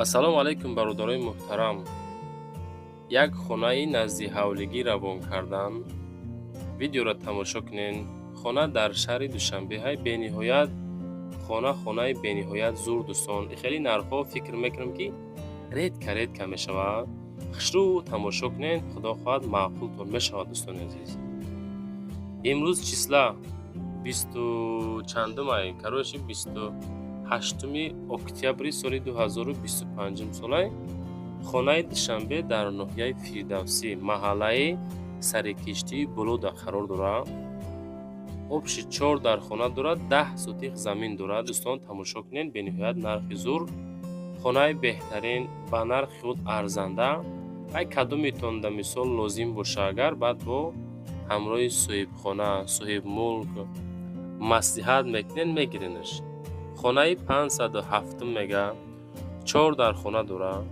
ассалому алайкум бародарои муҳтарам. Як хонаи назди ҳавлигӣ равон кардан. Видеоро тамошо кунед. Хона дар шаҳри Душанбеҳай бениҳоят хонаи бениҳоят зур дӯстон. Хеле нархҳо фикр мекунам ки редка мешавад. хушрӯ тамошо кунед. Худо хоҳад маъқултон мешавад дӯстони азиз. имрӯз числа 20 чандумай кароши 28 октябри соли 2025 солай хонаи Душанбе дар ноҳияи Фирдавсӣ маҳаллаи сари киштии Болода қарор дорад. Обши 4 дар хона дорад, 10 сотих замин дорад. Дӯстон тамошо кунед, бениҳоят нархи зур, хонаи беҳтарин ба нархи худ арзанда. Ай кадометон да мисол лозим боша, агар баъд бо ҳамроҳи соҳибхона, соҳибмулк маслиҳат мекунед, мегиринаш. хонаи 507 мега 4 дар хона дорад.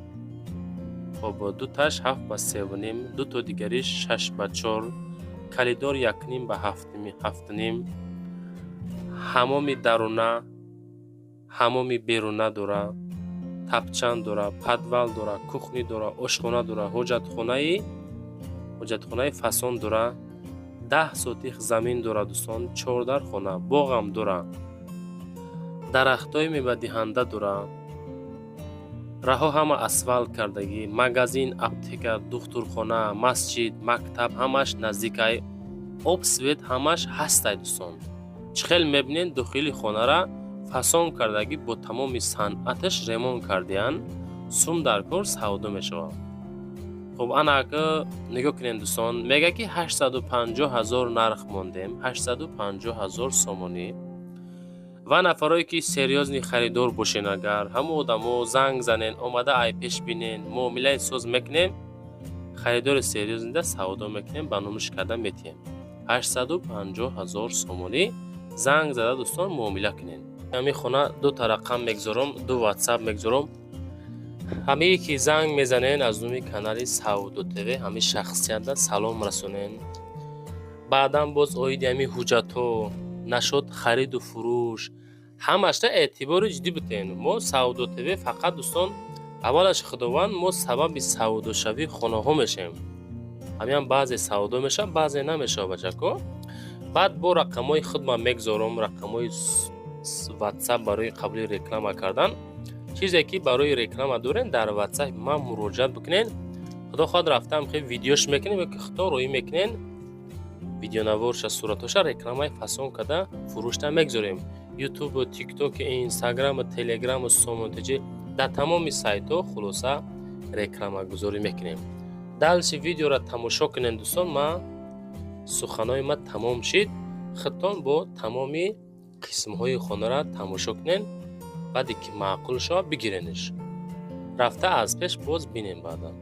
Хоб дуташ 7 ба 3.5, дуто дигариш 6 ба 4, калидор 1.5 ба 7.5, ҳамоми даруна, ҳамоми беруна дора, тапчан дора, падвал дора, кухни дора, ошхона дора, ҳоҷатхонаи фасон дора, 10 сотих замин дора дӯстон, 4 дар хона, боғам дора, дарахтои мевадиҳанда дора, раҳо ҳама асфалт кардагӣ, магазин, аптека, духтурхона, масҷид, мактаб ҳамаш наздикай, об свет ҳамаш ҳастай дӯстон. чихел мебинед дохили хонара фасон кардагӣ бо тамоми санъаташ ремонт кардиян, сум дар кор савдо мешавад. хуб анака нигоҳ кунед дӯстон, мега ки 850 000 нарх мондем, 850 000 сомонӣ. ва нафарое ки серьёзни харидор бошен, агар ҳамо одамо занг занен, омада ай пеш бинен, муомилаи соз мекунем, харидори серьёзнида савдо мекунем, ба номиш карда метиҳем. 850 000 сомонӣ занг зада дӯстон муомила кунен. ҳамин хона ду та рақам мегзорам, ду ватсап мегзорам. ҳамие ки занг мезанен аз номи канали Савдо ТВ ҳамин шахсиятда салом расонен. баъдан боз оиди ҳамин ҳуҷҷатҳо, нашод хариду фурӯш, ҳамашда эътибори ҷиддӣ бутен. мо Савдо ТВ фақат дӯстон аввалаш худованд мо сабаби савдошавии хонаҳо мешавем. ҳамин баъзе савдо мешавад, баъзе намешавад бачако. баъд бо рақамҳои худ ман мегзорам, рақамҳои ватсап барои қабули реклама кардан. чизе ки барои реклама дорен дар ватсап ман муроҷиат бикунен. худо хоҳад рафтам ки видеош мекунем ки худо роӣ мекунен, видеонаворша суратоша рекламаи фасон када фурӯшта мегзорем. ютуб, тикток, инстаграм, телеграм, сомонтиҷи дар тамоми сайтҳо хулоса реклама гузорӣ мекунем. далши видеора тамошо кунен дӯстон. ма суханои ма тамом шид. худтон бо тамоми қисмҳои хонара тамошо кунен. баъде ки маъқул шавад бигирениш. рафта аз пеш боз бинем баъдан.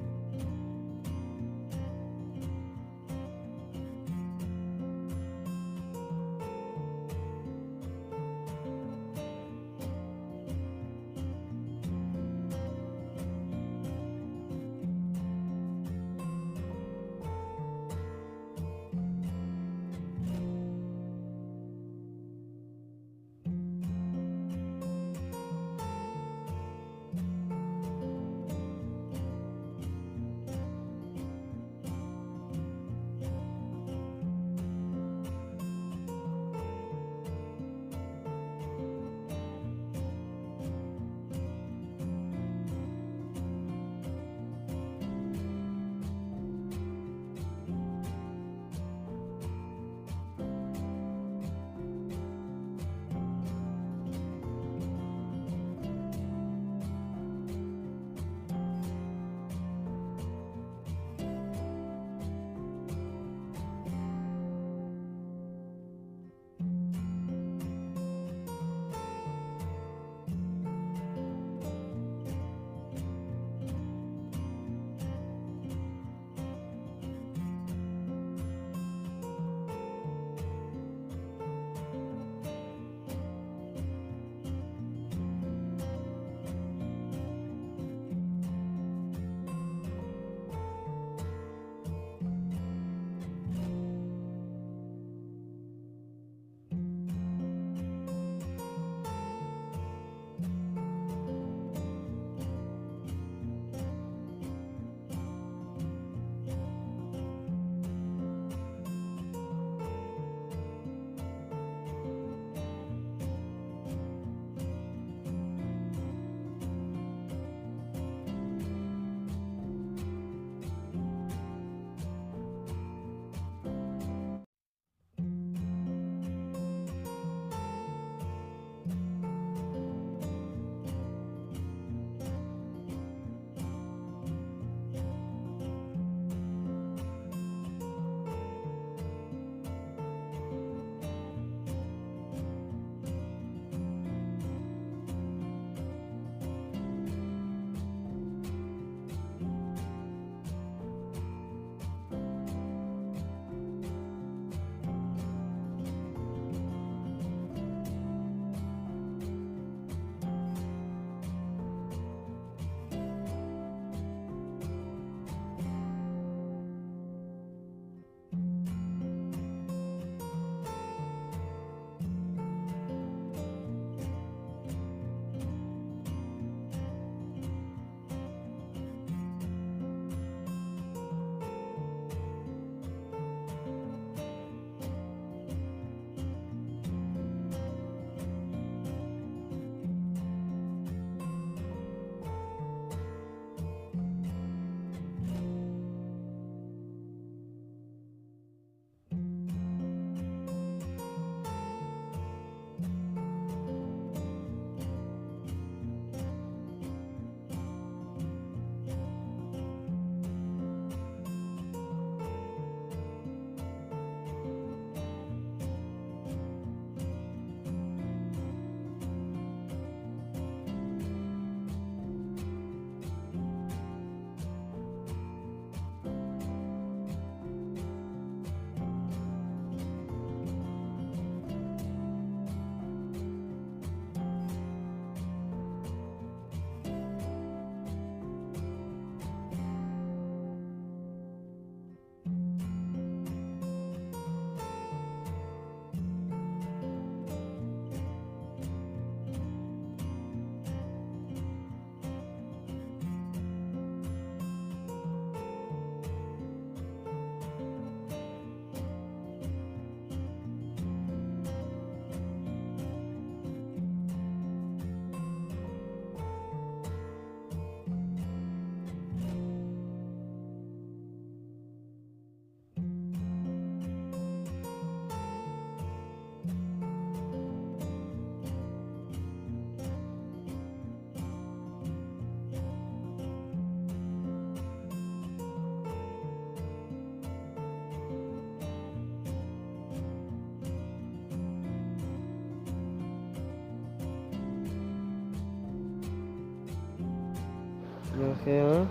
نخیر